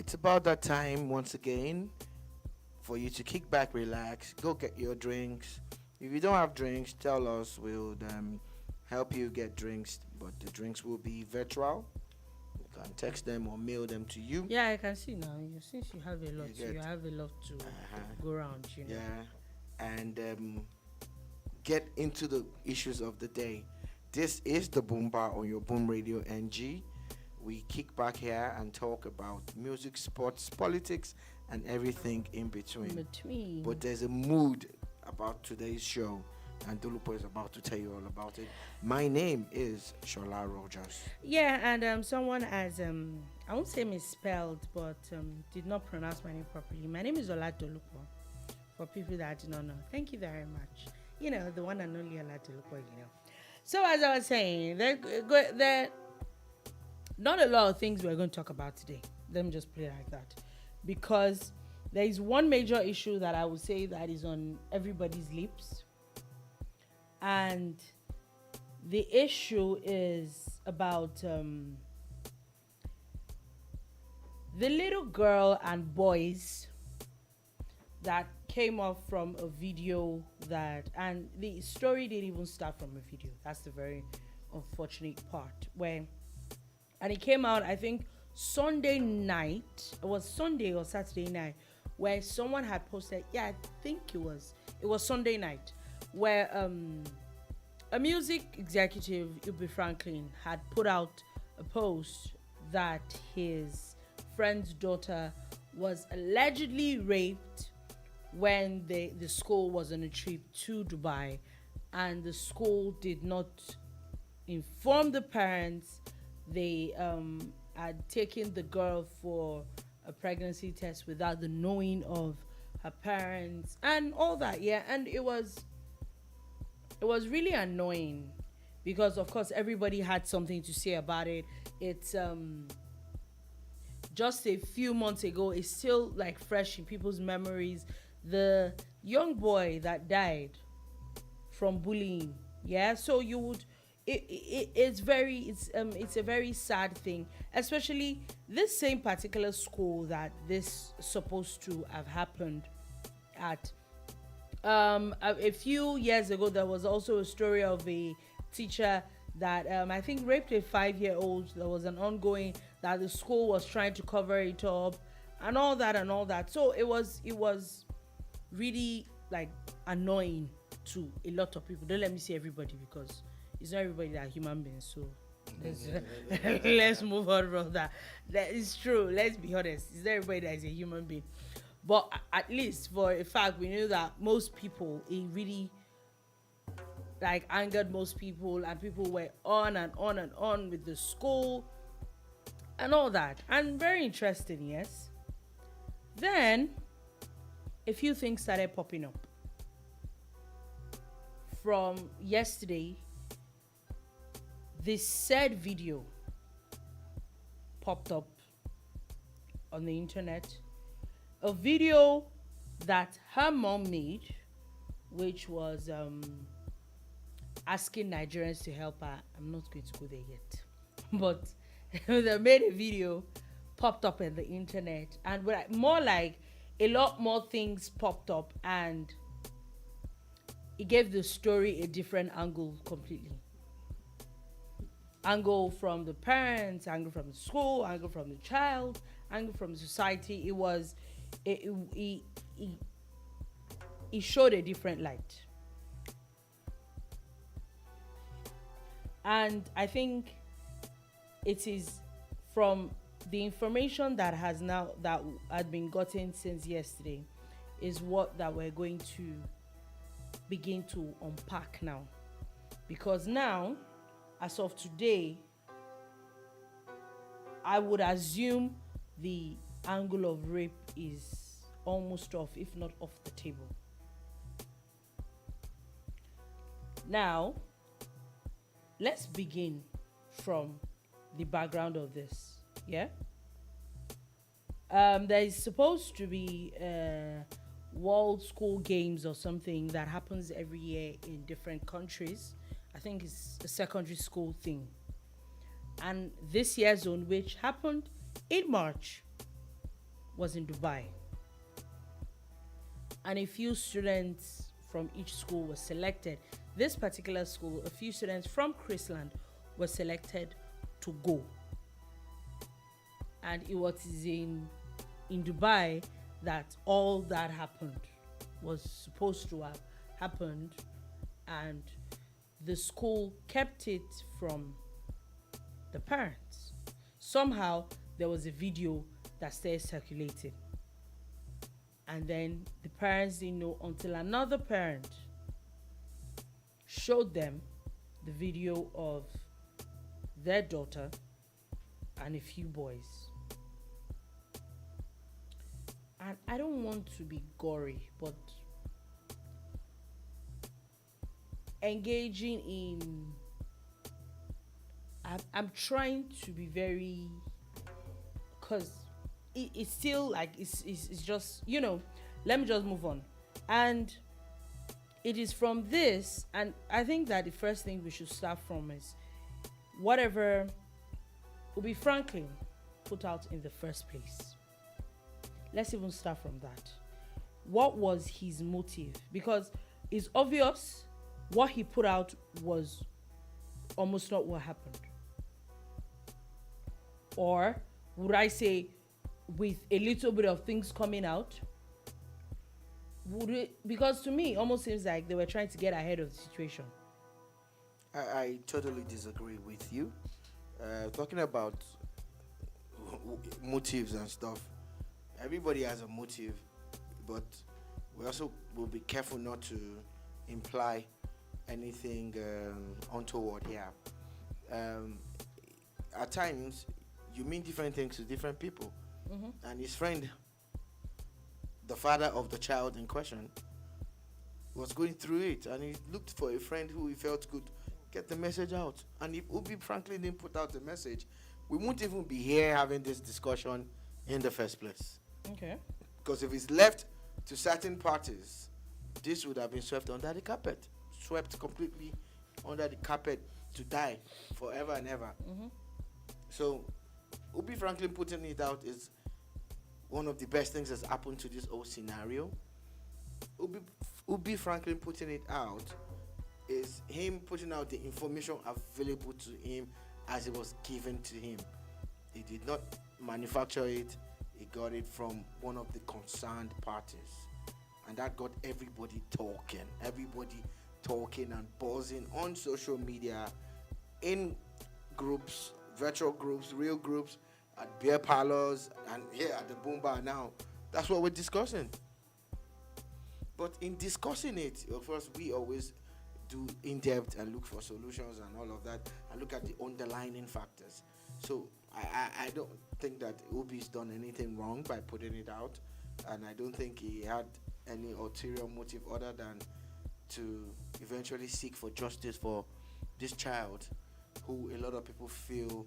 It's about that time once again for you to kick back, relax, go get your drinks. If you don't have drinks, tell us. We'll help you get drinks, but the drinks will be virtual. You can text them or mail them to you. Yeah, I can see now. Since you have a lot, you get have a lot to go around. yeah, and get into the issues of the day. This is the Boombar on your Boom Radio NG. We kick back here and talk about music, sports, politics, and everything in between. Between. But there's a mood about today's show, and Dolupo is about to tell you all about it. My name is Sola Rogers. Yeah, and someone has I won't say misspelled, but did not pronounce my name properly. My name is Ola Dolupo. For people that do not know, thank you very much. You know, the one and only Ola Dolupo. So as I was saying, there not a lot of things we're going to talk about today. Let me just put it like that, because there is one major issue that I would say that is on everybody's lips, and the issue is about the little girl and boys that came off from a video and the story didn't even start from a video. That's the very unfortunate part, and it came out, I think, Sunday night. It was Sunday or Saturday night, where someone had posted, I think it was Sunday night, where a music executive, Ubi Franklin, had put out a post that his friend's daughter was allegedly raped when the school was on a trip to Dubai, and the school did not inform the parents. They had taken the girl for a pregnancy test without the knowing of her parents and all that. And it was really annoying, because of course everybody had something to say about it. It's just a few months ago. It's still like fresh in people's memories. The young boy that died from bullying. So you would it's a very sad thing, especially this same particular school that this supposed to have happened at. A few years ago, there was also a story of a teacher that I think raped a 5-year-old. There was an ongoing that the school was trying to cover it up and all that. So it was really like annoying to a lot of people. Don't let me say everybody, because it's not everybody that are human beings. So let's move on from that. That is true. Let's be honest. It's not everybody that is a human being. But at least for a fact, we knew that most people, it really like angered most people, and people were on and on and on with the school and all that. And very interesting, yes. Then a few things started popping up. From yesterday, this said video popped up on the internet. A video that her mom made, which was asking Nigerians to help her. I'm not going to go there yet. But they made a video, popped up on the internet, and more like a lot more things popped up, and it gave the story a different angle completely. Angle from the parents, angle from the school, angle from the child, angle from society. It showed a different light. And I think it is from the information that had been gotten since yesterday is what that we're going to begin to unpack now. Because now, as of today, I would assume the angle of rape is almost off, if not off the table. Now, let's begin from the background of this. There is supposed to be World School Games or something that happens every year in different countries. I think it's a secondary school thing. And this year's one, which happened in March, was in Dubai. And a few students from each school were selected. This particular school, a few students from Chrisland were selected to go. And it was in Dubai that all that happened, was supposed to have happened, and the school kept it from the parents. Somehow there was a video that started circulating, and then the parents didn't know until another parent showed them the video of their daughter and a few boys. And I don't want to be gory, but engaging in, I'm trying to be very, because it's still like it's just, let me just move on. And it is from this, and I think that the first thing we should start from is whatever Ubi Franklin put out in the first place. Let's even start from that. What was his motive? Because it's obvious what he put out was almost not what happened. Or would I say, with a little bit of things coming out? Because to me, it almost seems like they were trying to get ahead of the situation. I totally disagree with you. Talking about motives and stuff, everybody has a motive, but we also will be careful not to imply anything untoward here. At times, you mean different things to different people. Mm-hmm. And his friend, the father of the child in question, was going through it, and he looked for a friend who he felt could get the message out. And if Ubi Franklin didn't put out the message, we won't even be here having this discussion in the first place. Okay. Because if it's left to certain parties, this would have been swept under the carpet, swept completely under the carpet to die forever and ever. Mm-hmm. So Ubi Franklin putting it out is one of the best things that's happened to this whole scenario. Ubi Franklin putting it out is him putting out the information available to him as it was given to him. He did not manufacture it. He got it from one of the concerned parties. And that got everybody talking and buzzing on social media, in groups, virtual groups, real groups, at beer parlors, and here at the Boombar now. That's what we're discussing. But in discussing it, of course, we always do in-depth and look for solutions and all of that, and look at the underlying factors. So I don't think that Ubi's done anything wrong by putting it out, and I don't think he had any ulterior motive other than to eventually seek for justice for this child, who a lot of people feel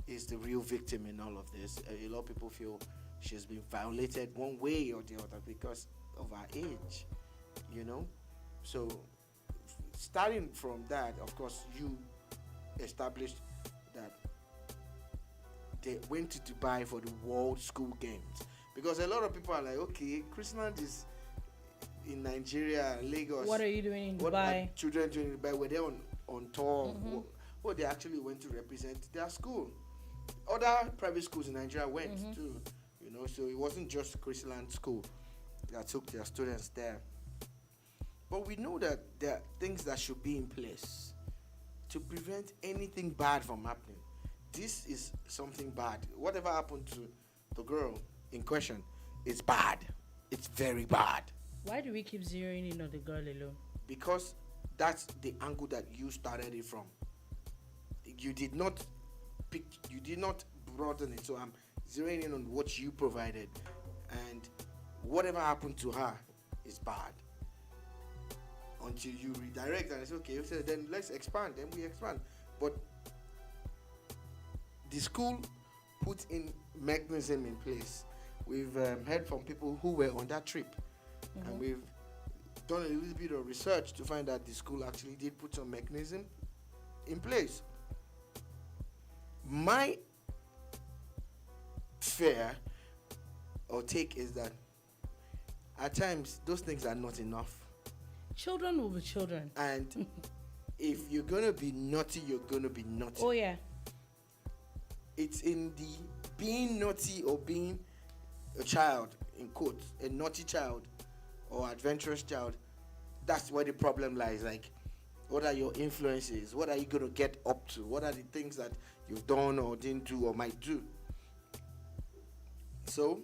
is the real victim in all of this. A lot of people feel she's been violated one way or the other because of her age, So starting from that, of course, you established that they went to Dubai for the World School Games, because a lot of people are like, okay, Chrisland is in Nigeria, Lagos. What are you doing in Dubai? What are children doing in Dubai? Were they on tour? Mm-hmm. Well, they actually went to represent their school. Other private schools in Nigeria went too, so it wasn't just Chrisland School that took their students there. But we know that there are things that should be in place to prevent anything bad from happening. This is something bad. Whatever happened to the girl in question is bad. It's very bad. Why do we keep zeroing in on the girl alone? Because that's the angle that you started it from. You did not broaden it, so I'm zeroing in on what you provided, and whatever happened to her is bad. Until you redirect and say, okay, so then let's expand, then we expand. But the school put in mechanism in place. We've heard from people who were on that trip, and we've done a little bit of research to find that the school actually did put some mechanism in place. My fear or take is that at times those things are not enough. Children will be children. And if you're gonna be naughty, you're gonna be naughty. Oh yeah. It's in the being naughty or being a child, in quotes, a naughty child or adventurous child. That's where the problem lies. Like, what are your influences? What are you gonna get up to? What are the things that you've done or didn't do or might do? So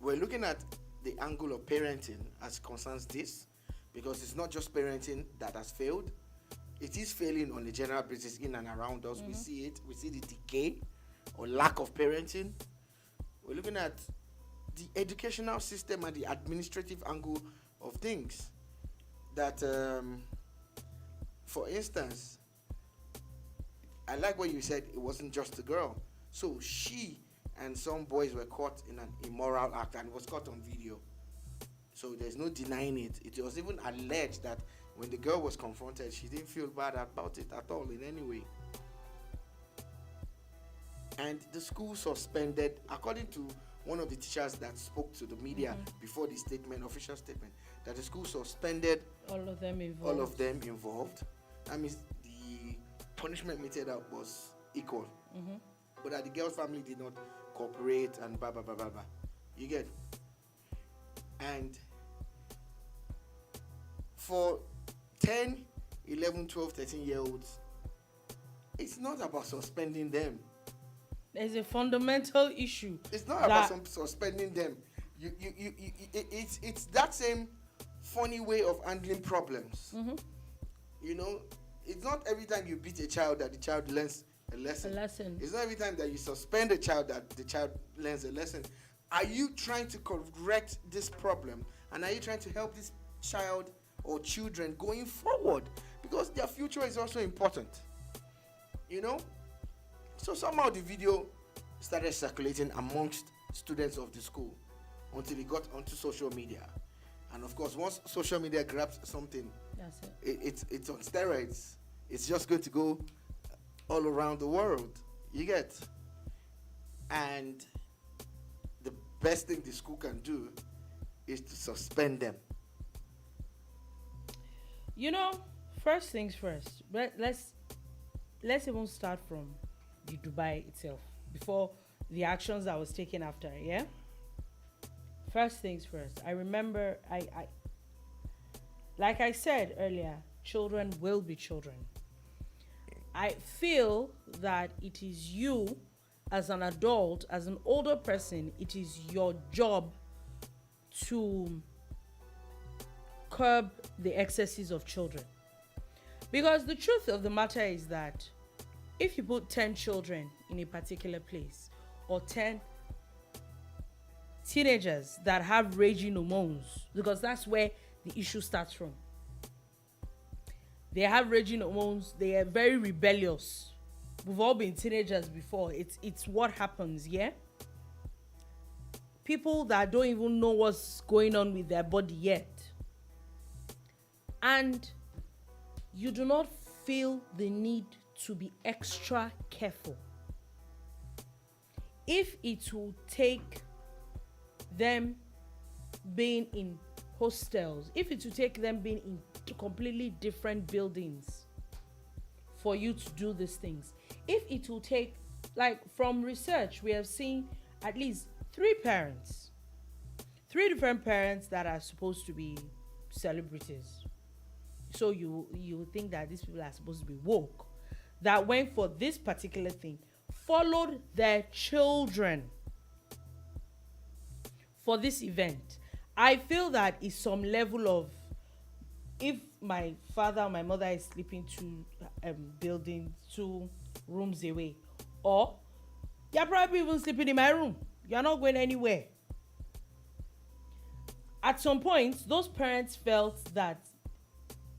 we're looking at the angle of parenting as concerns this, because it's not just parenting that has failed. It is failing on a general basis in and around us. We see it. We see the decay or lack of parenting. We're looking at the educational system and the administrative angle of things. That, for instance, I like what you said, it wasn't just a girl. So she and some boys were caught in an immoral act, and it was caught on video. So there's no denying it. It was even alleged that when the girl was confronted, she didn't feel bad about it at all in any way. And the school suspended, according to one of the teachers that spoke to the media before the statement, official statement, that the school suspended all of them involved. That means the punishment meted out was equal. But that the girl's family did not cooperate and blah, blah, blah, blah, blah. You get? And for 10, 11, 12, 13-year-olds, it's not about suspending them. There's a fundamental issue. It's not about suspending them. It's that same funny way of handling problems. You know, it's not every time you beat a child that the child learns a lesson. It's not every time that you suspend a child that the child learns a lesson. Are you trying to correct this problem? And are you trying to help this child or children going forward? Because their future is also important. You know? So somehow the video started circulating amongst students of the school until it got onto social media. And of course, once social media grabs something, that's it. It's on steroids. It's just going to go all around the world. You get? And the best thing the school can do is to suspend them. You know, first things first. Let's even start from the Dubai itself before the actions that was taken after. Yeah. First things first. I remember, I like I said earlier, children will be children. I feel that it is you, as an adult, as an older person, it is your job to curb the excesses of children. Because the truth of the matter is that if you put 10 children in a particular place, or 10 teenagers that have raging hormones, because that's where the issue starts from. They have raging hormones, they are very rebellious. We've all been teenagers before. It's what happens, yeah? People that don't even know what's going on with their body yet. And you do not feel the need to be extra careful. If it will take them being in hostels, if it will take them being in completely different buildings for you to do these things, if it will take, like from research, we have seen at least 3 different parents that are supposed to be celebrities. So you think that these people are supposed to be woke, that went for this particular thing, followed their children for this event. I feel that is some level of, if my father or my mother is sleeping 2 rooms away, or you're probably even sleeping in my room, you're not going anywhere. At some point, those parents felt that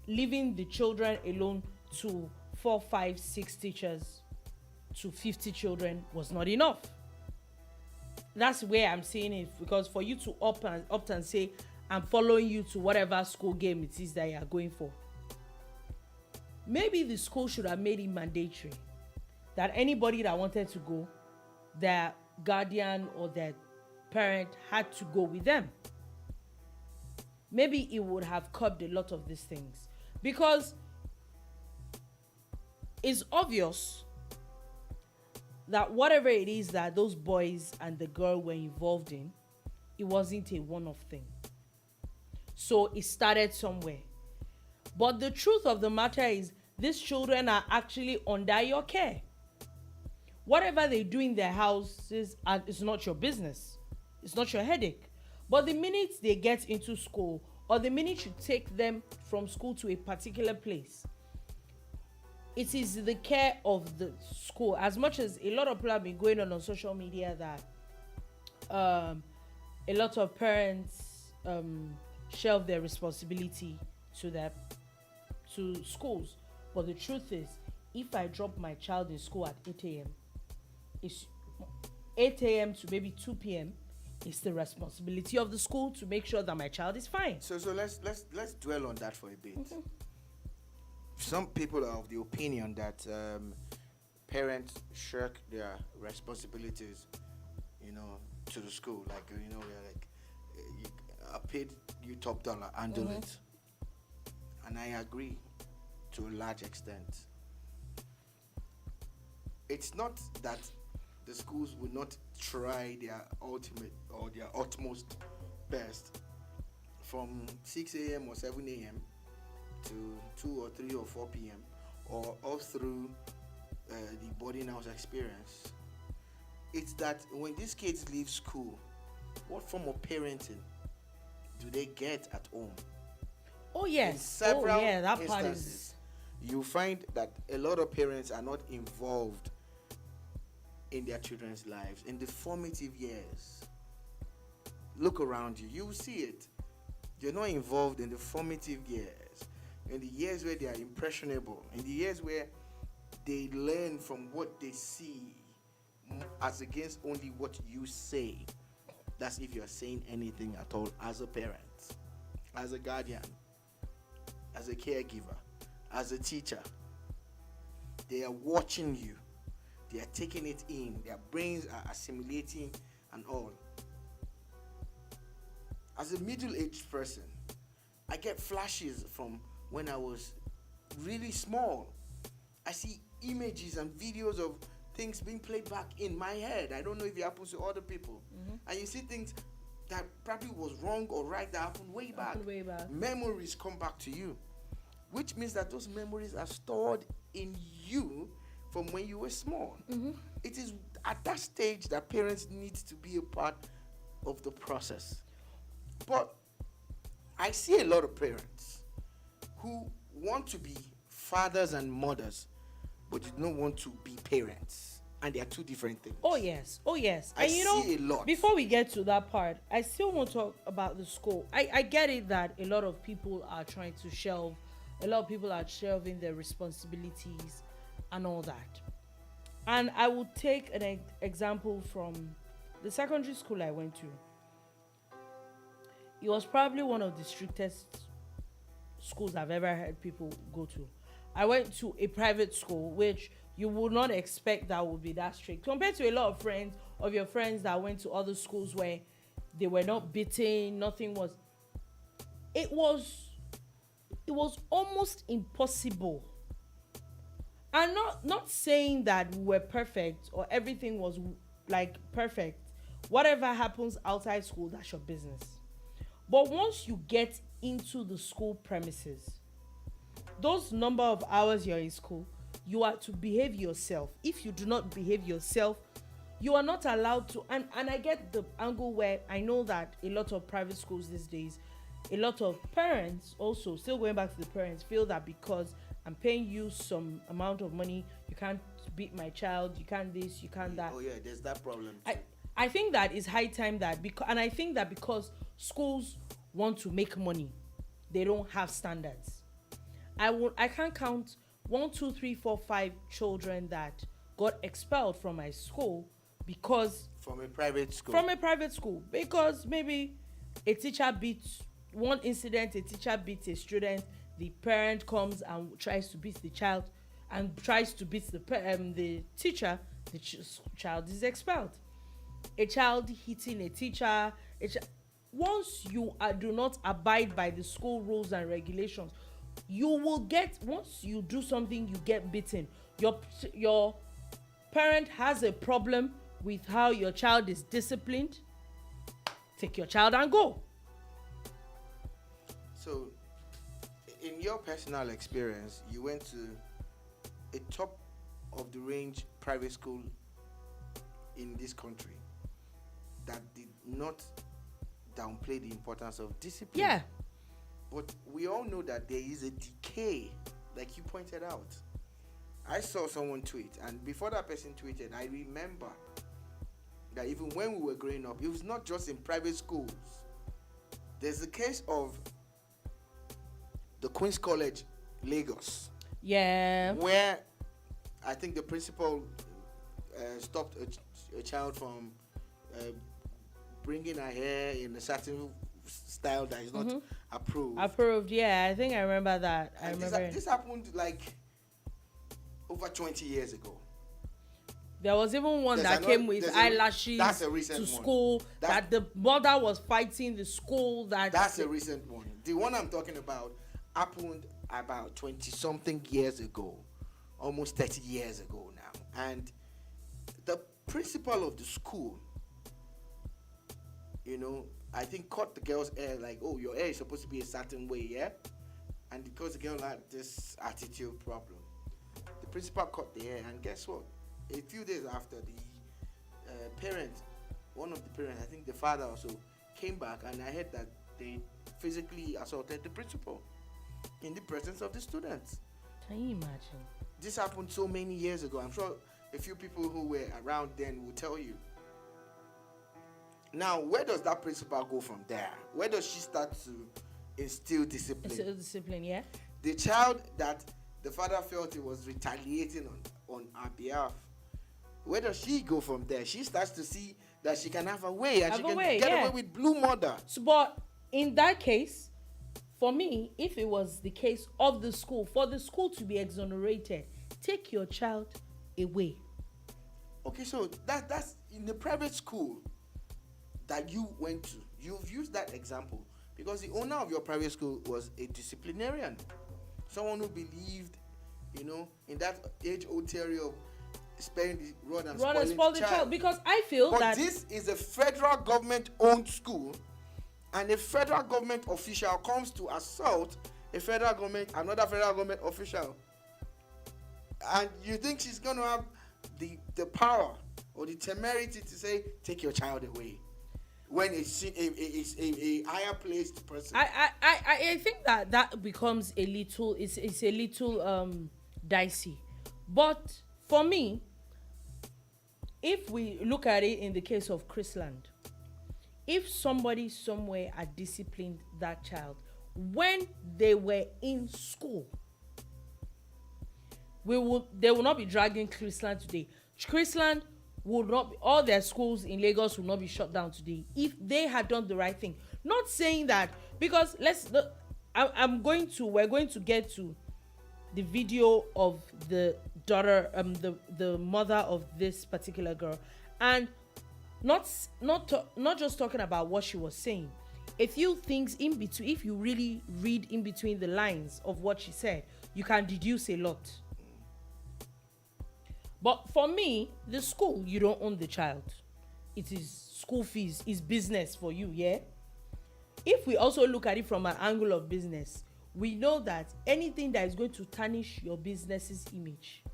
leaving the children alone to 4, 5, 6 teachers to 50 children was not enough. That's where I'm seeing it, because for you to opt and say, I'm following you to whatever school game it is that you are going for, maybe the school should have made it mandatory that anybody that wanted to go, their guardian or their parent had to go with them, maybe it would have curbed a lot of these things. Because it's obvious that whatever it is that those boys and the girl were involved in, it wasn't a one-off thing. So it started somewhere. But the truth of the matter is, these children are actually under your care. Whatever they do in their houses, it's not your business. It's not your headache. But the minute they get into school, or the minute you take them from school to a particular place, it is the care of the school. As much as a lot of people have been going on social media that a lot of parents shelve their responsibility to schools. But the truth is, if I drop my child in school at 8 a.m., it's 8 a.m. to maybe 2 p.m. It's the responsibility of the school to make sure that my child is fine. So let's dwell on that for a bit. Mm-hmm. Some people are of the opinion that parents shirk their responsibilities, to the school. Like, we're like, I paid you top dollar, handle it. And I agree to a large extent. It's not that the schools will not try their ultimate or their utmost best from 6 a.m. or 7 a.m. to 2 or 3 or 4 p.m. or all through the boarding house experience. It's that when these kids leave school, what form of parenting do they get at home? Oh yes. In several that instances, part is. You find that a lot of parents are not involved in their children's lives in the formative years. Look around you, you will see it. You're not involved in the formative years, in the years where they are impressionable, in the years where they learn from what they see as against only what you say. That's if you're saying anything at all as a parent, as a guardian, as a caregiver, as a teacher. They are watching you. They are taking it in. Their brains are assimilating and all. As a middle-aged person, I get flashes from when I was really small. I see images and videos of things being played back in my head. I don't know if it happens to other people. Mm-hmm. And you see things that probably was wrong or right that happened way back. Memories come back to you, which means that those memories are stored in you from when you were small. Mm-hmm. It is at that stage that parents need to be a part of the process. But I see a lot of parents who want to be fathers and mothers, but you don't want to be parents. And they are two different things. Oh yes. I see a lot. Before we get to that part, I still want to talk about the school. I get it that a lot of people are trying to shelve, a lot of people are shelving their responsibilities and all that. And I will take an example from the secondary school I went to. It was probably one of the strictest schools I've ever heard people go to. I went to a private school, which you would not expect that would be that strict. Compared to a lot of your friends that went to other schools where they were not beaten, nothing was. It was almost impossible. I'm not saying that we were perfect or everything was like perfect. Whatever happens outside school, that's your business. But once you get into the school premises, those number of hours you're in school, you are to behave yourself. If you do not behave yourself, you are not allowed to. And I get the angle where I know that a lot of private schools these days, a lot of parents also, still going back to the parents, feel that because I'm paying you some amount of money, you can't beat my child, you can't this, you can't that. Oh yeah, there's that problem too. I think that it's high time that and I think that because schools want to make money, they don't have standards. I can't count 1, 2, 3, 4, 5 children that got expelled from my school because from a private school because maybe a teacher beats one incident, a teacher beats a student, the parent comes and tries to beat the child and tries to beat the teacher, the child is expelled. a child hitting a teacher, once you do not abide by the school rules and regulations, you will get, once you do something, you get beaten. Your parent has a problem with how your child is disciplined, take your child and go. So, in your personal experience, you went to a top of the range private school in this country that did not downplay the importance of discipline. Yeah. But we all know that there is a decay, like you pointed out. I saw someone tweet, and before that person tweeted, I remember that even when we were growing up, it was not just in private schools. There's the case of the Queen's College, Lagos. Yeah. Where I think the principal stopped a child from bringing her hair in a certain style that is not approved. Approved, yeah. I think I remember that. I remember this happened like over 20 years ago. There was even one that came with eyelashes to school. That the mother was fighting the school. That's a recent one. The one I'm talking about happened about 20-something years ago, almost 30 years ago now. And the principal of the school, I think caught the girl's hair like, oh, your hair is supposed to be a certain way, yeah? And because the girl had this attitude problem, the principal cut the hair, and guess what? A few days after, the one of the parents, I think the father also, came back, and I heard that they physically assaulted the principal in the presence of the students. Can you imagine? This happened so many years ago. I'm sure a few people who were around then will tell you. Now, where does that principal go from there? Where does she start to instill discipline? Instill discipline, yeah. The child that the father felt he was retaliating on her behalf, where does she go from there? She starts to see that she can have a way, and she can get away with blue murder. So, but in that case, for me, if it was the case of the school, for the school to be exonerated, take your child away. Okay, so that's in the private school that you went to. You've used that example because the owner of your private school was a disciplinarian, someone who believed, in that age-old theory of sparing the rod and spoil the child. Because I feel but this is a federal government-owned school, and a federal government official comes to assault another federal government official, and you think she's going to have the power or the temerity to say, take your child away, when it's a higher placed person? I think that becomes a little, it's a little dicey. But for me, if we look at it in the case of Chrisland, if somebody somewhere had disciplined that child when they were in school, they will not be dragging Chrisland today. Chrisland would not be, all their schools in Lagos would not be shut down today if they had done the right thing. Not saying that, because we're going to get to the video of the daughter, the mother of this particular girl, and not just talking about what she was saying. A few things in between, if you really read in between the lines of what she said, you can deduce a lot. But for me, the school, you don't own the child. It is school fees, it's business for you, yeah? If we also look at it from an angle of business, we know that anything that is going to tarnish your business's image.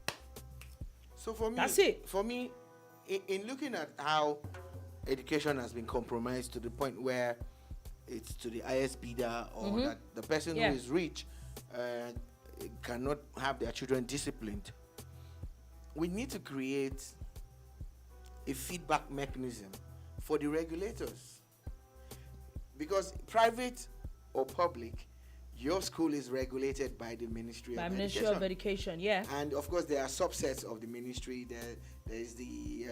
So for me, that's it. For me, in looking at how education has been compromised to the point where it's to the highest bidder, or that the person who is rich cannot have their children disciplined, we need to create a feedback mechanism for the regulators. Because private or public, your school is regulated by the Ministry of Education, yeah. And of course, there are subsets of the ministry. There is the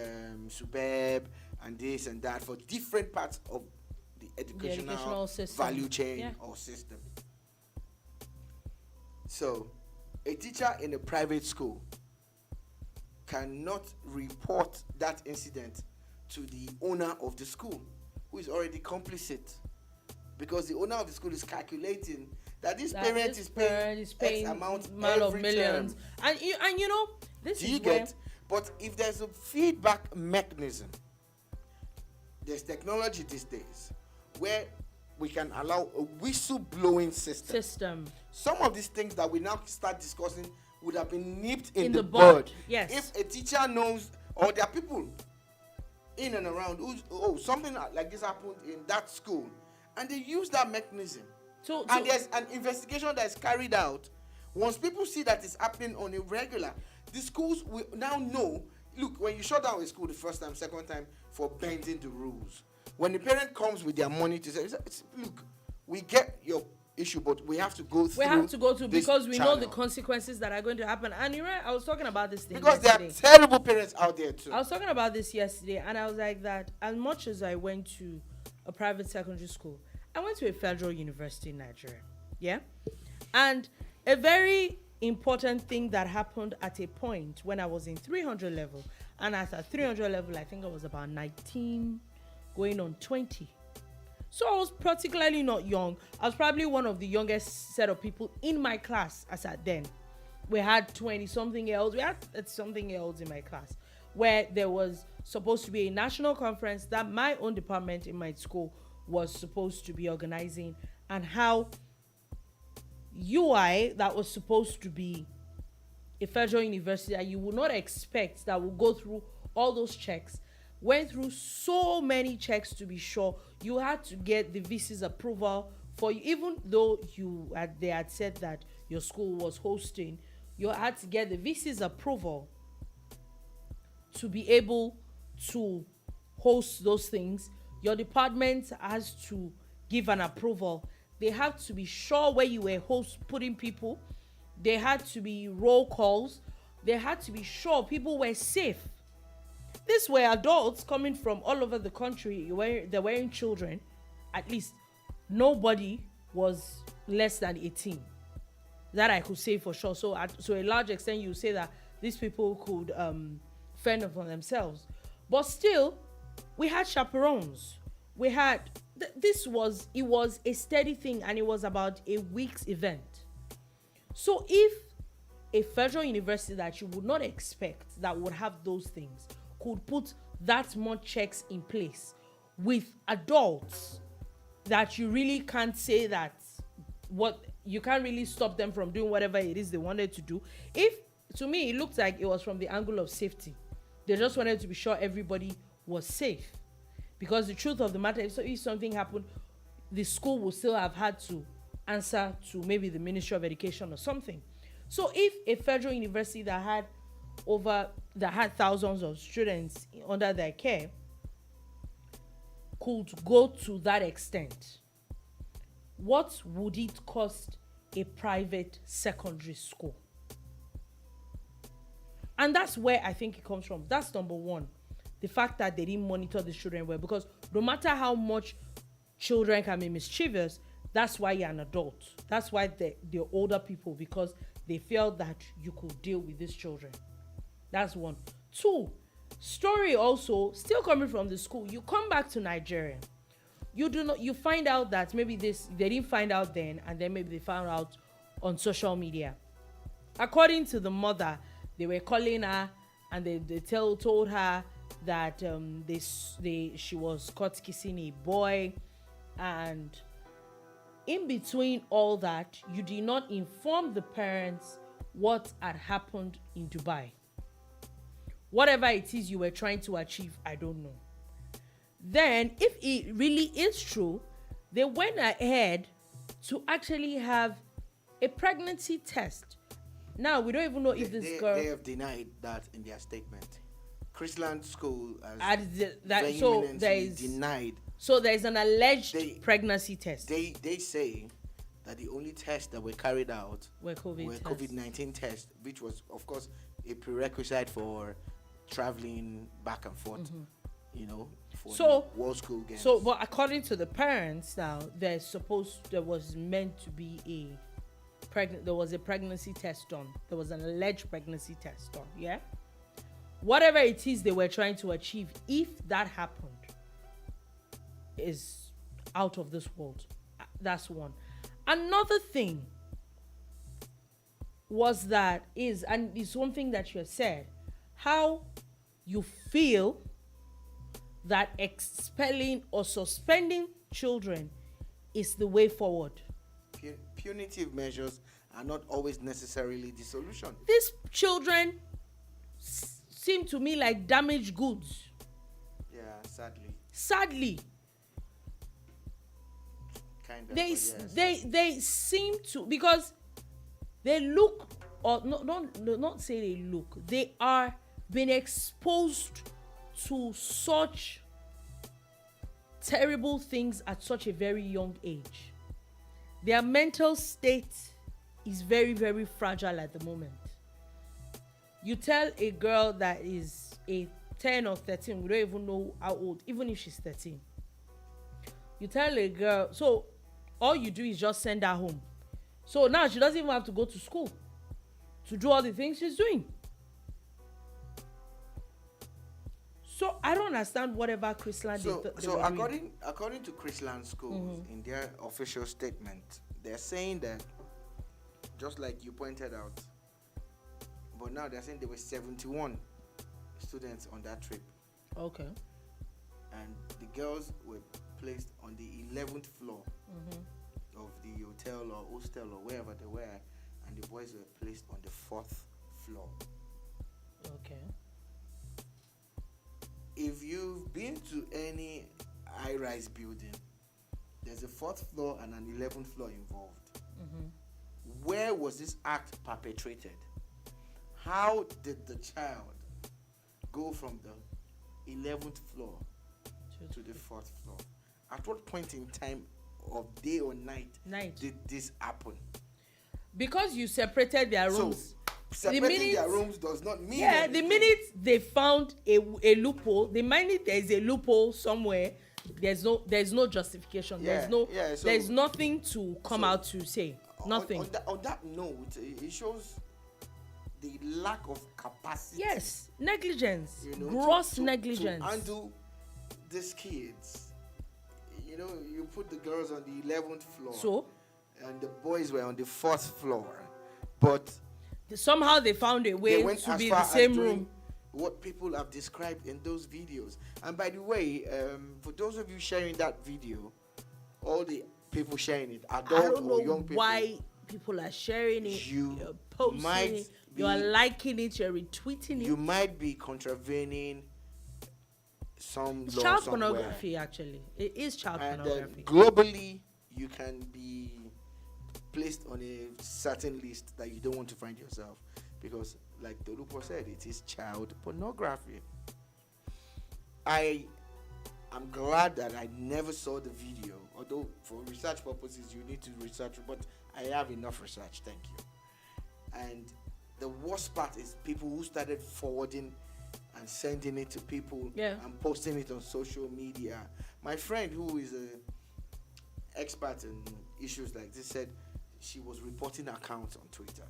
SUBEB and this and that for different parts of the educational value chain or system. So, a teacher in a private school cannot report that incident to the owner of the school, who is already complicit, because the owner of the school is calculating that this parent is paying X amount every millions. term. And you know, this Do is you where, get? But if there's a feedback mechanism, there's technology these days where we can allow a whistle-blowing system. Some of these things that we now start discussing would have been nipped in the bud. Yes. If a teacher knows, or there are people in and around something like this happened in that school, and they use that mechanism. And there's an investigation that is carried out. Once people see that it's happening on a regular, the schools will now know. Look, when you shut down a school the first time, second time for bending the rules, when the parent comes with their money to say, look, we get your issue, but we have to go through. Because we channel. know the consequences that are going to happen. And you know, I was talking about this thing because yesterday. there are terrible parents out there too. I was talking about this yesterday, and I was like that. As much as I went to a private secondary school, I went to a federal university in Nigeria. Yeah, and a very important thing that happened at a point when I was in 300 level, and at a 300 level, I think I was about 19, going on 20. So I was particularly not young. I was probably one of the youngest set of people in my class as at then. We had 20 something else. We had something else in my class where there was supposed to be a national conference that my own department in my school was supposed to be organizing, and how UI, that was supposed to be a federal university that you would not expect that will go through all those checks, went through so many checks to be sure. You had to get the VC's approval for you, even though they had said that your school was hosting, you had to get the VC's approval to be able to host those things. Your department has to give an approval. They have to be sure where you were putting people. There had to be roll calls. They had to be sure people were safe. These were adults coming from all over the country. They're wearing children. At least nobody was less than 18. That I could say for sure. So a large extent, you say that these people could fend for themselves. But still, we had chaperones. We had it was a steady thing, and it was about a week's event. So if a federal university that you would not expect that would have those things could put that much checks in place with adults that you really can't say that you can't really stop them from doing whatever it is they wanted to do. To me, it looked like it was from the angle of safety. They just wanted to be sure everybody was safe. Because the truth of the matter is, so if something happened, the school would still have had to answer to maybe the Ministry of Education or something. So if a federal university that had thousands of students under their care could go to that extent, what would it cost a private secondary school? And that's where I think it comes from. That's number one. The fact that they didn't monitor the children well, because no matter how much children can be mischievous, that's why you're an adult. That's why they're older people, because they felt that you could deal with these children. That's one. Two, story also still coming from the school. You come back to Nigeria, you find out that maybe they didn't find out then, and then maybe they found out on social media. According to the mother, they were calling her and they told her that she was caught kissing a boy, and in between all that, you did not inform the parents what had happened in Dubai. Whatever it is you were trying to achieve, I don't know. Then, if it really is true, they went ahead to actually have a pregnancy test. Now, we don't even know if this girl... They have denied that in their statement. Chrisland school has denied. So there is an alleged pregnancy test. They say that the only tests that were carried out were COVID-19 tests, which was, of course, a prerequisite for traveling back and forth, for the World School Games. So, but according to the parents now, there was meant to be there was a pregnancy test done. There was an alleged pregnancy test done, yeah? whatever it is they were trying to achieve, if that happened, is out of this world. That's one. Another thing was that is, and it's one thing that you said, how you feel that expelling or suspending children is the way forward. Punitive measures are not always necessarily the solution. These children seem to me like damaged goods. Yeah, sadly. Sadly. Kind of. They seem to, because they look, or not say they look, they are being exposed to such terrible things at such a very young age. Their mental state is very, very fragile at the moment. You tell a girl that is a 10 or 13, we don't even know how old, even if she's 13. You tell a girl, so all you do is just send her home. So now she doesn't even have to go to school to do all the things she's doing. So I don't understand whatever Chrisland did. So according to Chrisland schools, in their official statement, they're saying that, just like you pointed out, but now they're saying there were 71 students on that trip. Okay. And the girls were placed on the 11th floor of the hotel or hostel or wherever they were, and the boys were placed on the 4th floor. Okay. If you've been to any high-rise building, there's a 4th floor and an 11th floor involved. Where was this act perpetrated? How did the child go from the 11th floor to the 4th floor? At what point in time of day or night did this happen? Because you separated their rooms. So separating their rooms does not mean anything. The minute they found a loophole, the minute there is a loophole somewhere, there's no justification. There's nothing to come out to say. Nothing. On that note, it shows the lack of capacity. Yes, negligence, gross negligence. To handle these kids. You put the girls on the 11th floor, and the boys were on the 4th floor, but somehow they found a way to be in the same room. What people have described in those videos. And by the way, for those of you sharing that video, all the people sharing it, adult or young people, why people are sharing it, you're posting it, you're liking it, you're retweeting it. You might be contravening some law child somewhere. Pornography, actually. It is child pornography. Globally, you can be placed on a certain list that you don't want to find yourself, because like Dolupo said, it is child pornography. I am glad that I never saw the video, although for research purposes you need to research, but I have enough research, thank you. And the worst part is people who started forwarding and sending it to people and posting it on social media. My friend, who is an expert in issues like this, said she was reporting accounts on Twitter.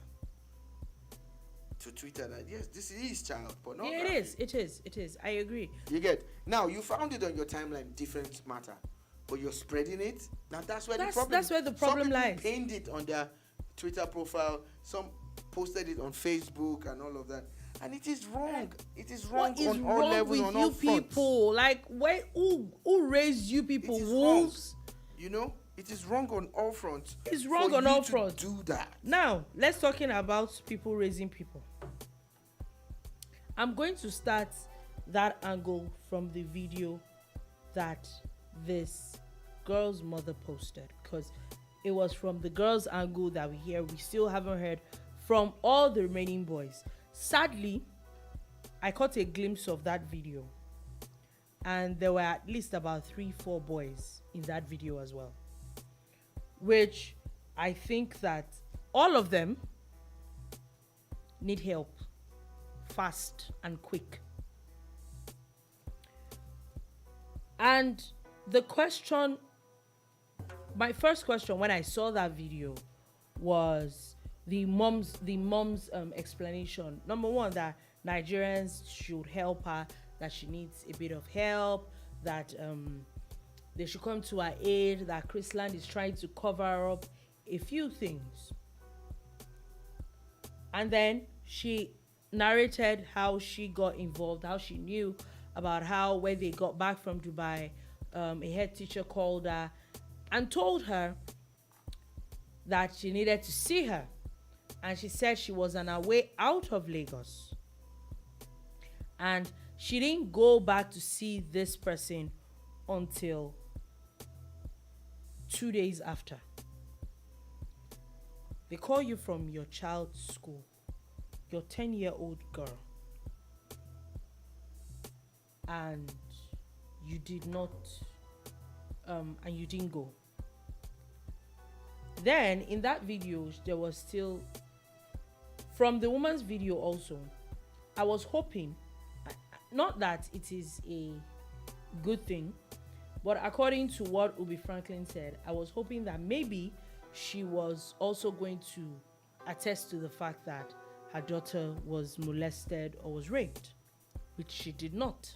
To Twitter that yes, this is child pornography. Yeah, it is. I agree. You get now. You found it on your timeline, different matter, but you're spreading it. Now that's where the problem. That's where the problem lies. Some people pinned it on their Twitter profile. Some posted it on Facebook and all of that. And it is wrong. It is wrong on all levels, on all fronts. People, like who raised you people? Wolves. Wrong. It is wrong on all fronts. It's wrong on all fronts. Do that. Now, let's talking about people raising people. I'm going to start that angle from the video that this girl's mother posted, because it was from the girl's angle that we hear. We still haven't heard from all the remaining boys. Sadly, I caught a glimpse of that video, and there were at least about 3-4 boys in that video as well, which I think that all of them need help fast and quick. And my first question when I saw that video was the mom's explanation. Number one, that Nigerians should help her, that she needs a bit of help, that they should come to her aid, that Chrisland is trying to cover up a few things. And then she narrated how she got involved, how she knew about how when they got back from Dubai, a head teacher called her and told her that she needed to see her. And she said she was on her way out of Lagos. And she didn't go back to see this person until 2 days after. They call you from your child's school, your 10-year-old girl, and you did not, and you didn't go. Then in that video, there was still, from the woman's video also, I was hoping, not that it is a good thing, but according to what Ubi Franklin said, I was hoping that maybe she was also going to attest to the fact that her daughter was molested or was raped, which she did not.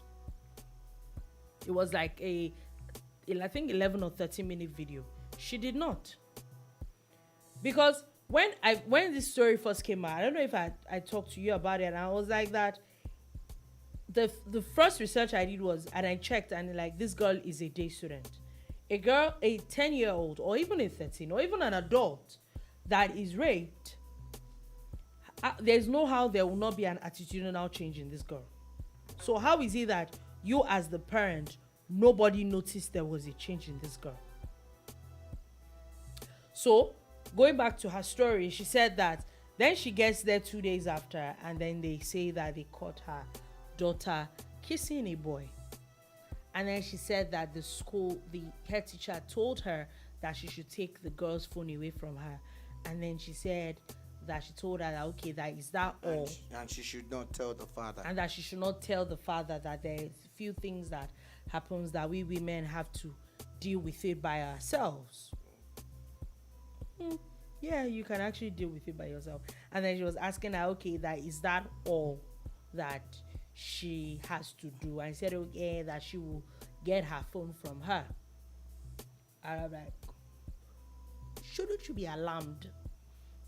It was like I think 11 or 13-minute video. She did not. Because when this story first came out, I don't know if I talked to you about it, and I was like that. The first research I did was, and I checked, and like, this girl is a day student. A girl, a 10-year-old, or even a 13, or even an adult that is raped, there's no how there will not be an attitudinal change in this girl. So how is it that you as the parent, nobody noticed there was a change in this girl? So going back to her story, she said that then she gets there 2 days after, and then they say that they caught her daughter kissing a boy. And then she said that the head teacher told her that she should take the girl's phone away from her. And then she said that she told her that, okay, that is that all. And she should not tell the father. And that she should not tell the father, that there's a few things that happens that we women have to deal with it by ourselves. Yeah, you can actually deal with it by yourself. And then she was asking her, okay, that is that all that she has to do? And said, okay, that she will get her phone from her. And I'm like, shouldn't you be alarmed?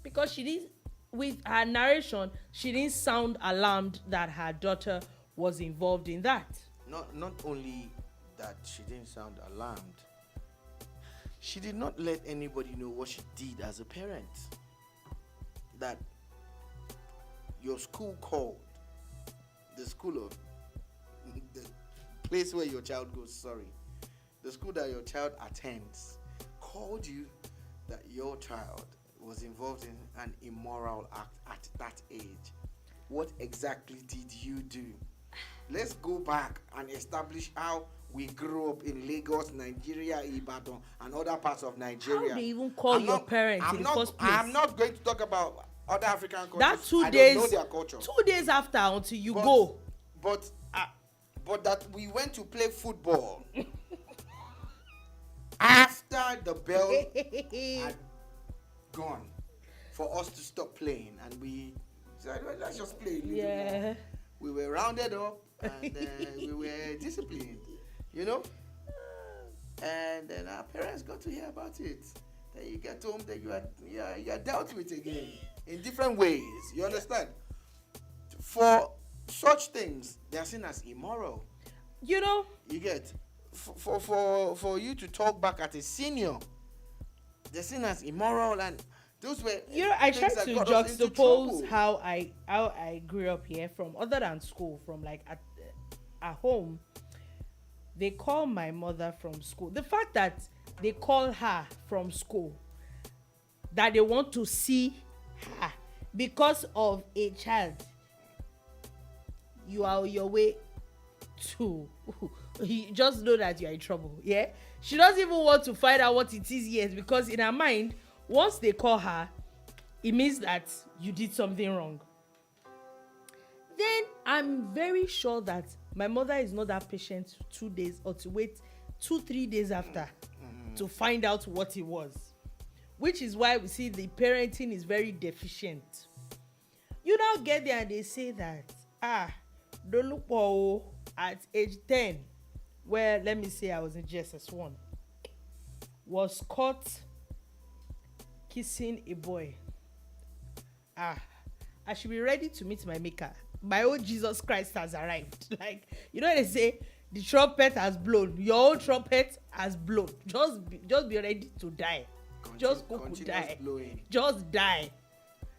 Because she didn't, with her narration, she didn't sound alarmed that her daughter was involved in that. Not only that she didn't sound alarmed, she did not let anybody know what she did as a parent. That your school called, the school of the place where your child goes, the school that your child attends, called you that your child was involved in an immoral act at that age. What exactly did you do? Let's go back and establish how we grew up in Lagos, Nigeria, Ibadan, and other parts of Nigeria. How they even call your parents in the first place? I'm not going to talk about other African cultures. That 2 I days, don't know their culture. 2 days after, until you go. But that we went to play football after the bell had gone for us to stop playing, and we said, well, let's just play a little more. We were rounded up, and we were disciplined, you know. And then our parents got to hear about it. Then you get home, that you are dealt with again in different ways. You understand? For such things, they are seen as immoral. You know. You get for you to talk back at a senior, they're seen as immoral, and those were. You know, I try to juxtapose how I grew up here, from other than school, from like at home. They call my mother from school. The fact that they call her from school, that they want to see her because of a child, you are on your way to. You just know that you are in trouble. Yeah, she doesn't even want to find out what it is yet, because in her mind, once they call her, it means that you did something wrong. Then I'm very sure that my mother is not that patient 2 days, or to wait 2-3 days after to find out what it was, which is why we see the parenting is very deficient. You now get there and they say that Dolupo at age 10, where let me say I was in GSS1, was caught kissing a boy. I should be ready to meet my maker. My own Jesus Christ has arrived. Like, you know, they say the trumpet has blown. Your own trumpet has blown. Just be ready to die. Just go to die. Blowing. Just die.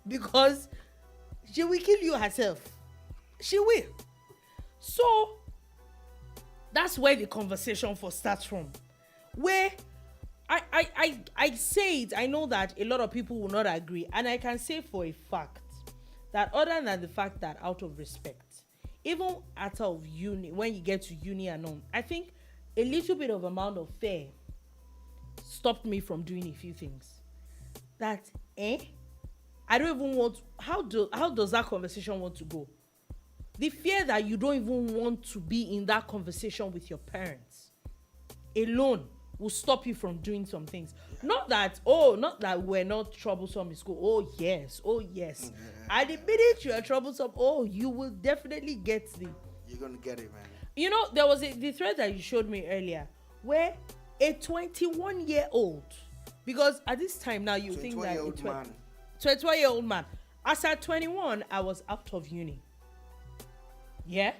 Because she will kill you herself. She will. So that's where the conversation for starts from. Where I say it, I know that a lot of people will not agree, and I can say for a fact that other than the fact that out of respect, even out of uni, when you get to uni and on, I think a little bit of amount of fear stopped me from doing a few things. That I don't even want. How does that conversation want to go? The fear that you don't even want to be in that conversation with your parents alone will stop you from doing some things. Not that we're not troublesome in school. Oh yes. At the minute you are troublesome, you will definitely get You're gonna get it, man. You know, there was the thread that you showed me earlier where a 21-year-old, because at this time now you think that 21-year-old man. As at 21, I was out of uni. Yeah.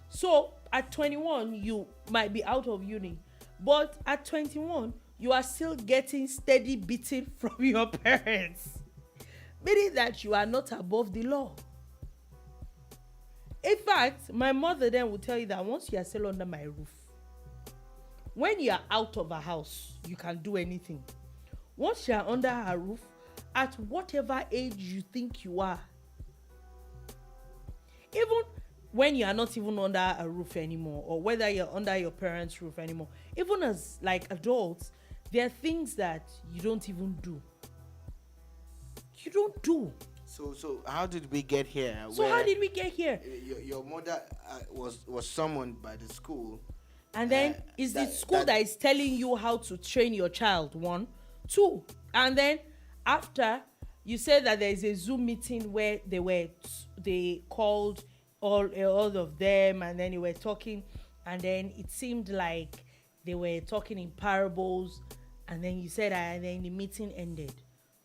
So at 21, you might be out of uni, but at 21, you are still getting steady beating from your parents, meaning that you are not above the law. In fact, my mother then will tell you that once you are still under my roof, when you are out of a house, you can do anything. Once you are under her roof, at whatever age you think you are, even when you are not even under a roof anymore, or whether you're under your parents' roof anymore, even as like adults, there are things that you don't even do. You don't do. So how did we get here? How did we get here? Your mother was summoned by the school. And then is the school that is telling you how to train your child, 1, 2. And then after, you said that there is a Zoom meeting where they called all of them, and then they were talking, and then it seemed like they were talking in parables, and then you said and then the meeting ended.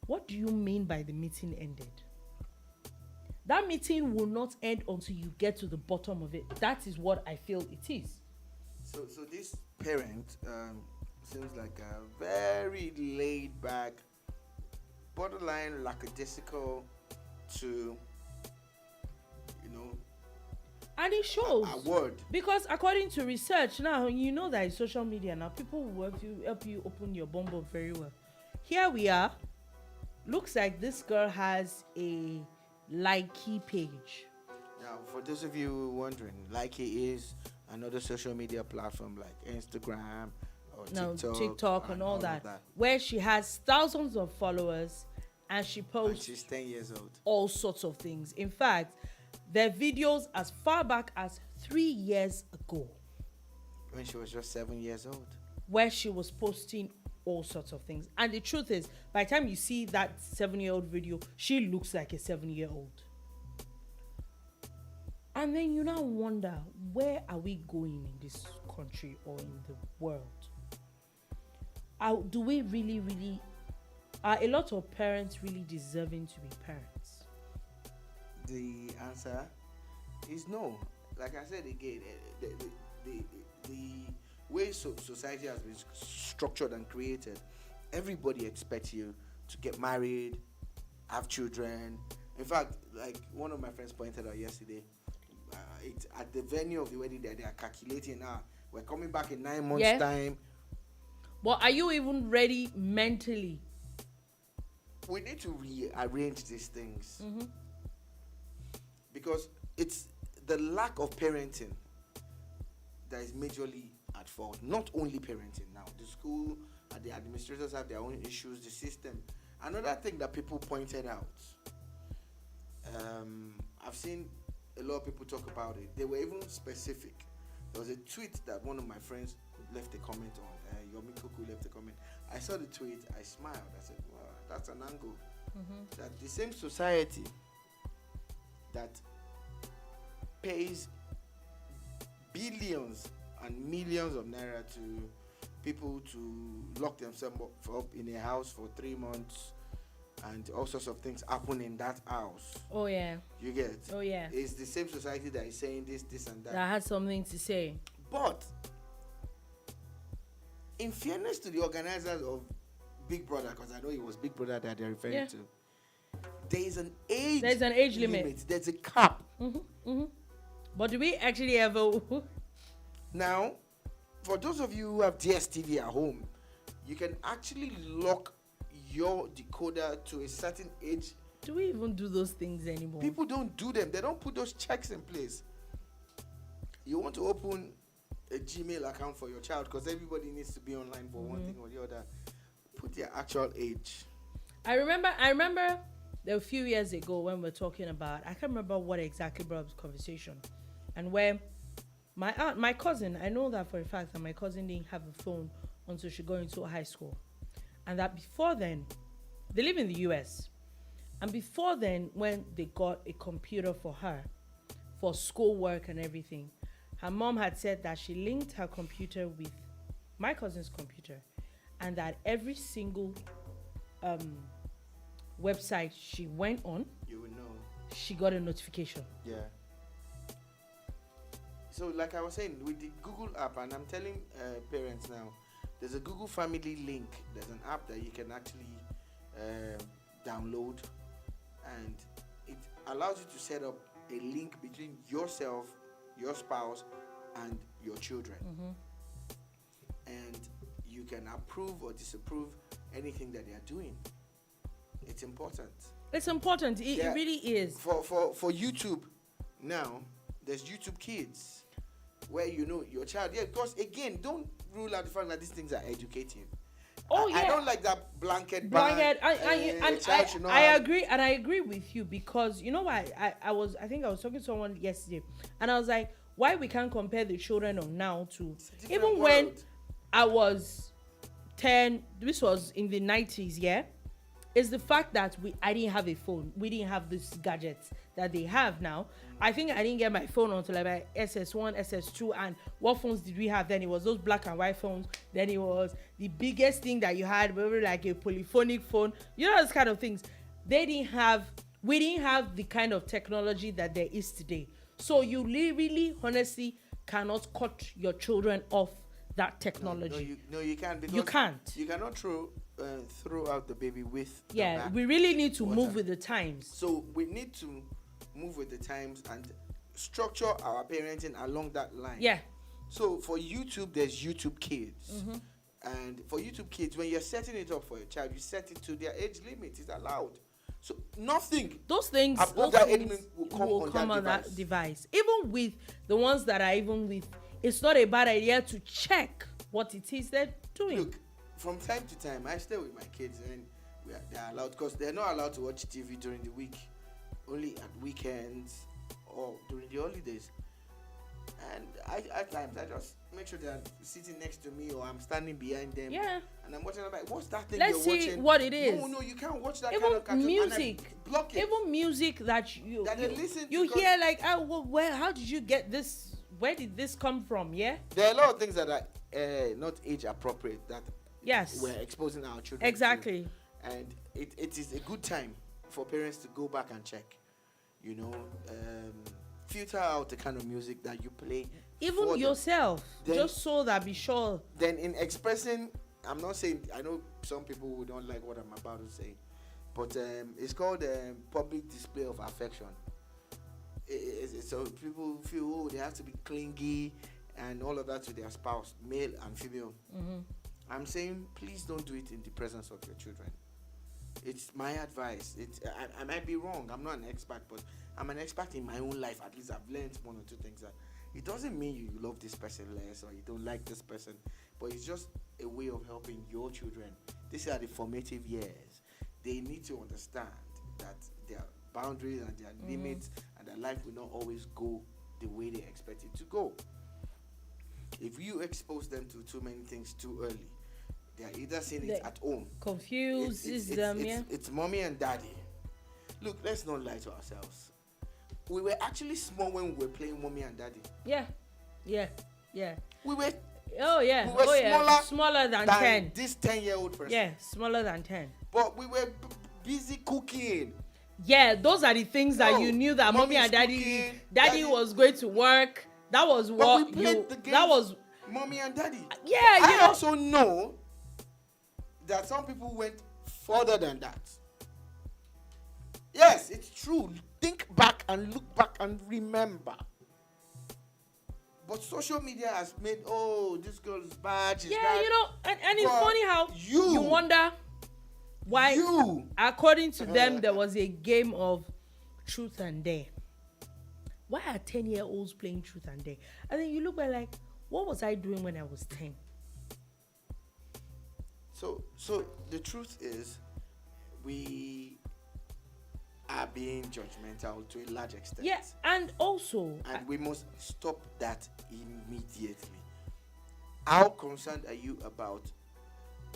What do you mean by the meeting ended? That meeting will not end until you get to the bottom of it. That is what I feel it is. So this parent seems like a very laid back, borderline lackadaisical to, and it shows a word. Because according to research now, you know that in social media now, people will help you open your Boombar very well. Here we are. Looks like this girl has a Likey page. Now, for those of you wondering, Likey is another social media platform like Instagram or TikTok and all that, where she has thousands of followers, and she posts. And she's 10 years old. All sorts of things. In fact, their videos as far back as 3 years ago, when she was just 7 years old, where she was posting all sorts of things. And the truth is, by the time you see that 7-year-old video, she looks like a 7-year-old. And then you now wonder, where are we going in this country or in the world? Do we really are a lot of parents really deserving to be parents? The answer is no. Like I said again, the way society has been structured and created, everybody expects you to get married, have children. In fact, like one of my friends pointed out yesterday, it's at the venue of the wedding that they are calculating we're coming back in 9 months time. But are you even ready mentally? We need to rearrange these things. Mm-hmm. Because it's the lack of parenting that is majorly at fault. Not only parenting now. The school and the administrators have their own issues, the system. Another thing that people pointed out, I've seen a lot of people talk about it. They were even specific. There was a tweet that one of my friends left a comment on. Yomi Kuku left a comment. I saw the tweet. I smiled. I said, wow, that's an angle. Mm-hmm. That the same society that pays billions and millions of naira to people to lock themselves up in a house for 3 months, and all sorts of things happen in that house. Oh yeah. You get? Oh yeah. It's the same society that is saying this and that. That had something to say. But in fairness to the organizers of Big Brother, because I know it was Big Brother that they're referring to, there is an age. There's an age limit. There's a cap. But do we actually ever? Now, for those of you who have DSTV at home, you can actually lock your decoder to a certain age. Do we even do those things anymore? People don't do them. They don't put those checks in place. You want to open a Gmail account for your child because everybody needs to be online for one thing or the other. Put their actual age. I remember there were a few years ago when we're talking about, I can't remember what exactly brought up the conversation, and where my cousin, I know that for a fact that my cousin didn't have a phone until she got into high school, and that before then, they live in the US, and before then, when they got a computer for her for schoolwork and everything, her mom had said that she linked her computer with my cousin's computer, and that every single website she went on, you will know, she got a notification. Yeah. So like I was saying, with the Google app, and I'm telling parents now, there's a Google Family link. There's an app that you can actually download, and it allows you to set up a link between yourself, your spouse, and your children. And you can approve or disapprove anything that they are doing. It's important. It's important. It really is. For YouTube, now there's YouTube Kids, where you know your child. Yeah, because again, don't rule out the fact that these things are educative. I don't like that blanket. I agree, and I agree with you, because you know why? I think I was talking to someone yesterday, and I was like, why we can't compare the children of now to even world. when I was 10. This was in the 90s. Yeah. Is the fact that I didn't have a phone. We didn't have these gadgets that they have now. I think I didn't get my phone until like SS1, SS2, and what phones did we have then? It was those black and white phones. Then it was the biggest thing that you had, maybe like a polyphonic phone. You know, those kind of things. We didn't have the kind of technology that there is today. So you really, honestly, cannot cut your children off that technology. No, you can't. Because you can't. You cannot throw out the baby with we really need to move with the times. So we need to move with the times and structure our parenting along that line. Yeah. So for YouTube, there's YouTube Kids. And for YouTube Kids, when you're setting it up for your child, you set it to their age limit. It's allowed. So nothing. Those things above that age limit will come on that device. Even with the ones that are even with, it's not a bad idea to check what it is they're doing. Look, from time to time, I stay with my kids and they're allowed, because they're not allowed to watch TV during the week, only at weekends or during the holidays. And at times I just make sure they're sitting next to me or I'm standing behind them. Yeah. And I'm watching. I'm like, what's that thing Let's you're see watching? what it is. No, you can't watch that even kind of cartoon. music. And I block it. Even music that you listen to, you hear like, oh, well, how did you get this? Where did this come from? Yeah. There are a lot of things that are not age appropriate that we're exposing our children exactly to. And it is a good time for parents to go back and check, filter out the kind of music that you play, even yourself, just so that be sure. Then in expressing, I'm not saying, I know some people who don't like what I'm about to say, but it's called public display of affection. So people feel they have to be clingy and all of that to their spouse, male and female. I'm saying, please don't do it in the presence of your children. It's my advice. I might be wrong. I'm not an expert, but I'm an expert in my own life. At least I've learned one or two things. That it doesn't mean you love this person less or you don't like this person, but it's just a way of helping your children. These are the formative years. They need to understand that their boundaries and their limits and their life will not always go the way they expect it to go. If you expose them to too many things too early, they are either seeing it at home. Confuses them, It's mommy and daddy. Look, let's not lie to ourselves. we were actually small when we were playing mommy and daddy. Yeah. We were Oh yeah. We were Smaller than 10. This 10-year-old person. Yeah, smaller than 10. But we were busy cooking. Yeah, those are the things that you knew that mommy and daddy was going to work. That was what we played the games, that was mommy and daddy. Yeah, I also know that some people went further than that. Yes, it's true. Think back and look back and remember. But social media has made, this girl is bad. She's bad. And it's funny how you wonder why, according to them, there was a game of truth and dare. Why are 10-year-olds playing truth and dare? And then you look back like, what was I doing when I was 10? So the truth is, we are being judgmental to a large extent. Yes, and also... And we must stop that immediately. How concerned are you about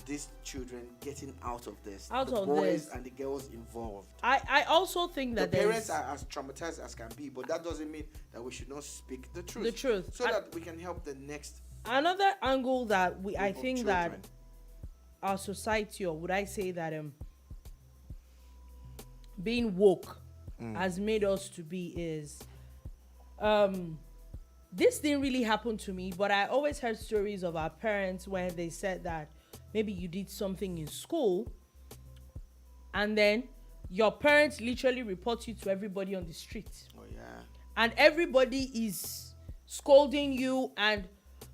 these children getting out of this? The boys and the girls involved. I also think that the parents are as traumatized as can be, but that doesn't mean that we should not speak the truth. The truth. So that we can help the next... Another angle that I think that our society, or would I say that being woke has made us to be is this didn't really happen to me, but I always heard stories of our parents when they said that maybe you did something in school and then your parents literally report you to everybody on the street. Oh yeah. And everybody is scolding you, and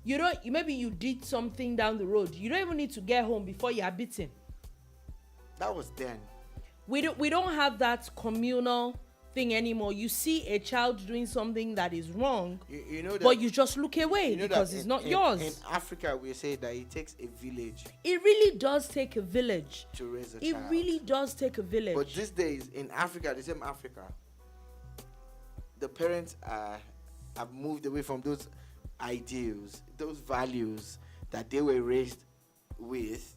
maybe you did something down the road. You don't even need to get home before you are beaten. That was then. We don't have that communal thing anymore. You see a child doing something that is wrong, but you just look away because it's not yours. In Africa, we say that it takes a village. It really does take a village to raise a child. It really does take a village. But these days in Africa, the same Africa, the parents have moved away from those ideals, those values that they were raised with,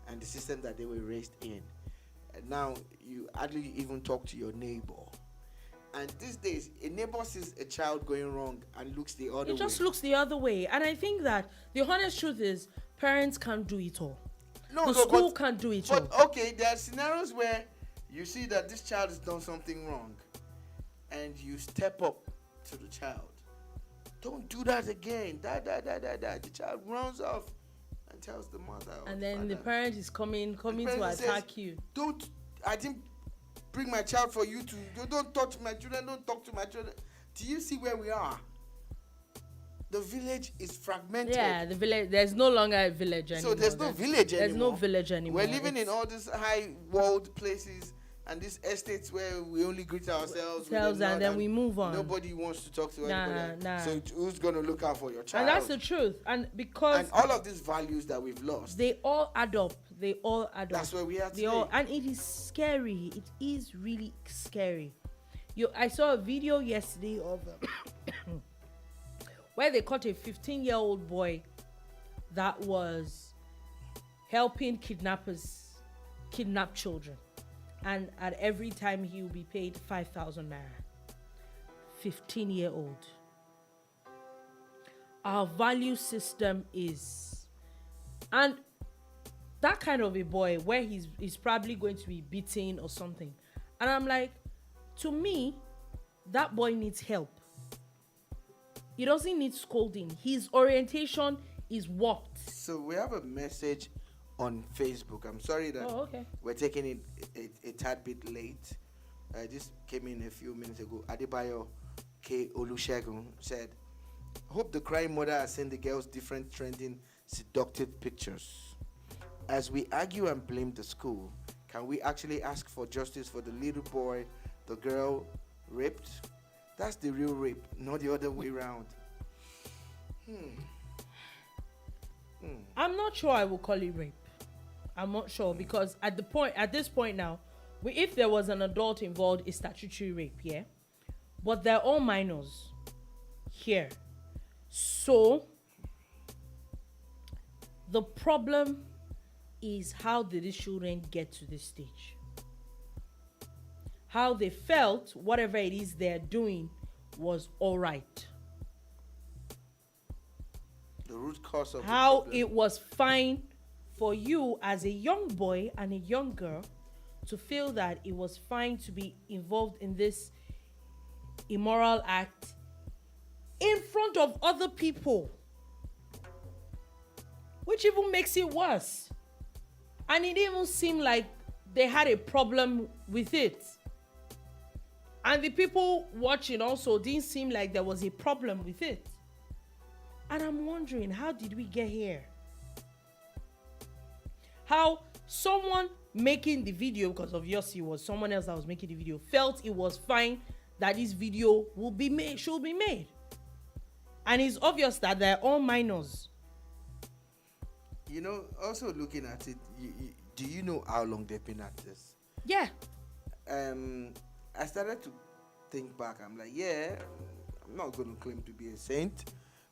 and the system that they were raised in. And now you hardly even talk to your neighbor. And these days, a neighbor sees a child going wrong and looks the other way. It just looks the other way. And I think that the honest truth is, parents can't do it all. The school can't do it all. But okay, there are scenarios where you see that this child has done something wrong, and you step up to the child. Don't do that again. The child runs off and tells the mother. And then the parent is coming to attack you. I didn't bring my child for you to. Don't touch my children. Don't talk to my children. Do you see where we are? The village is fragmented. Yeah, the village. There's no longer a village anymore. So there's no village anymore. There's no village anymore. We're living in all these high-walled places and these estates where we only greet ourselves and then we move on. Nobody wants to talk to anybody. So who's going to look out for your child? And that's the truth. And all of these values that we've lost, they all add up. That's where we are today. And it is scary. It is really scary. I saw a video yesterday of where they caught a 15-year-old boy that was helping kidnappers kidnap children. And at every time he will be paid 5,000 naira. 15-year-old. Our value system is, and that kind of a boy where he's probably going to be beaten or something. And I'm like, to me, that boy needs help. He doesn't need scolding. His orientation is warped. So we have a message on Facebook. I'm sorry that we're taking it a tad bit late. This came in a few minutes ago. Adebayo K. Olusegun said, hope the crying mother has sent the girls different trending seductive pictures. As we argue and blame the school, can we actually ask for justice for the little boy the girl raped? That's the real rape, not the other way around. I'm not sure I will call it rape. I'm not sure because at this point now, if there was an adult involved, it's statutory rape, yeah? But they're all minors here. So the problem is, how did these children get to this stage? how they felt whatever it is they're doing was all right. The root cause of How the problem. it was fine for you as a young boy and a young girl to feel that it was fine to be involved in this immoral act in front of other people, which even makes it worse. And it didn't even seem like they had a problem with it. And the people watching also didn't seem like there was a problem with it. And I'm wondering, how did we get here? How someone making the video, because obviously it was someone else that was making the video, felt it was fine that this video will be made, should be made. And it's obvious that they're all minors. You know, also looking at it, do you know how long they've been at this? Yeah. I started to think back. I'm like, yeah, I'm not going to claim to be a saint.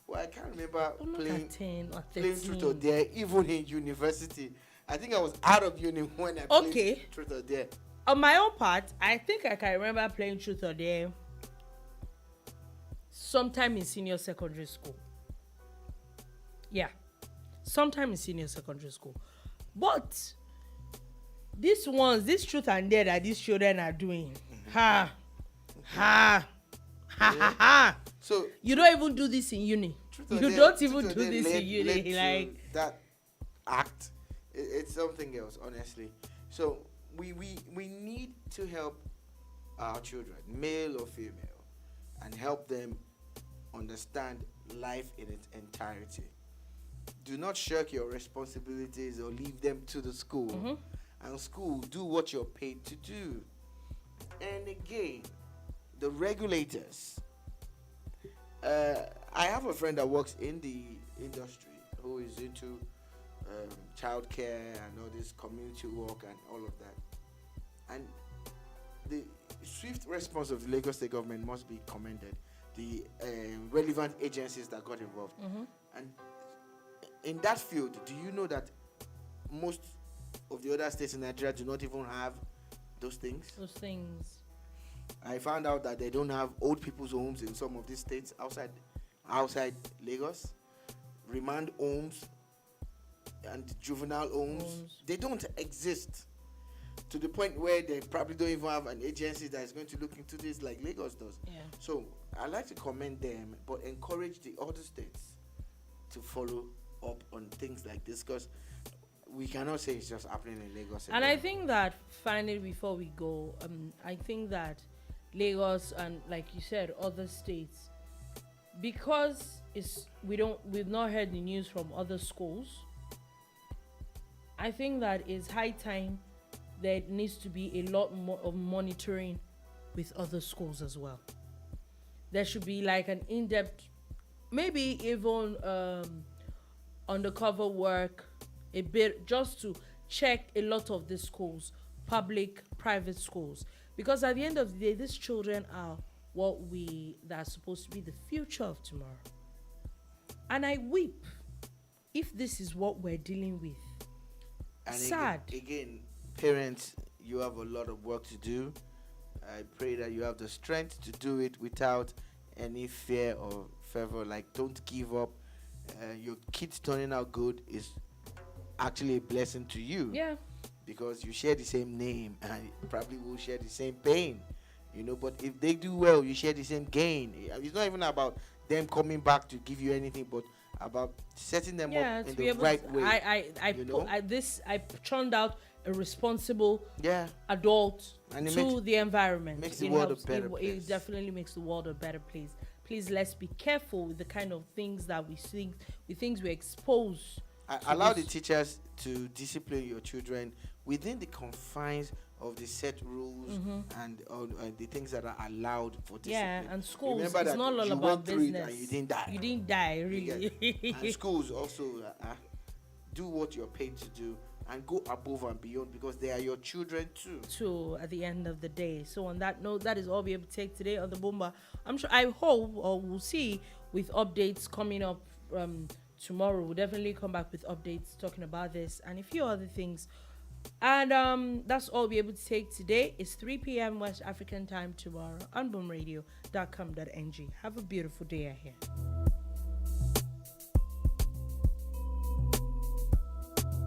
Well, I can't remember playing 10 or 13. playing Truth or Dare, even in university. I think I was out of uni when I played Truth or Dare. On my own part, I think I can remember playing Truth or Dare sometime in senior secondary school. Yeah. Sometime in senior secondary school. But this Truth and Dare that these children are doing, ha, So you don't even do this in uni. You don't even do this in uni. Like that act, it's something else, honestly. So we need to help our children, male or female, and help them understand life in its entirety. Do not shirk your responsibilities or leave them to the school. Mm-hmm. And school, do what you're paid to do. And again, the regulators. I have a friend that works in the industry who is into childcare and all this community work and all of that. And the swift response of the Lagos State government must be commended. The relevant agencies that got involved. Mm-hmm. And in that field, do you know that most of the other states in Nigeria do not even have those things? Those things. I found out that they don't have old people's homes in some of these states outside Lagos. Remand homes and juvenile homes. They don't exist. To the point where they probably don't even have an agency that is going to look into this like Lagos does. Yeah. So I like to commend them, but encourage the other states to follow up on things like this, because we cannot say it's just happening in Lagos. And I think that finally, before we go, I think that Lagos and, like you said, other states, because we've not heard the news from other schools. I think that it's high time there needs to be a lot more of monitoring with other schools as well. There should be like an in-depth, maybe even undercover work, a bit, just to check a lot of the schools, public, private schools, because at the end of the day, these children are that's supposed to be the future of tomorrow. And I weep if this is what we're dealing with. And sad. Again, parents, you have a lot of work to do. I pray that you have the strength to do it without any fear or favor. Like, don't give up. Your kids turning out good is actually a blessing to you. Yeah. Because you share the same name and probably will share the same pain. But if they do well, you share the same gain. It's not even about them coming back to give you anything, but about setting them up in the right way. I churned out a responsible adult and to the environment. Makes the world a better place. It definitely makes the world a better place. Please, let's be careful with the kind of things that we think we expose. Allow the teachers to discipline your children within the confines of the set rules and the things that are allowed for discipline. Yeah, and schools, remember it's that not all you about went through business. it and you didn't die. You didn't die, really. And schools also do what you're paid to do and go above and beyond, because they are your children too. At the end of the day. So on that note, that is all we have to take today on the Boombar. I hope, or we'll see, with updates coming up tomorrow. We'll definitely come back with updates talking about this and a few other things And that's all we're able to take today. It's 3 p.m. West African time tomorrow on boomradio.com.ng. Have a beautiful day ahead.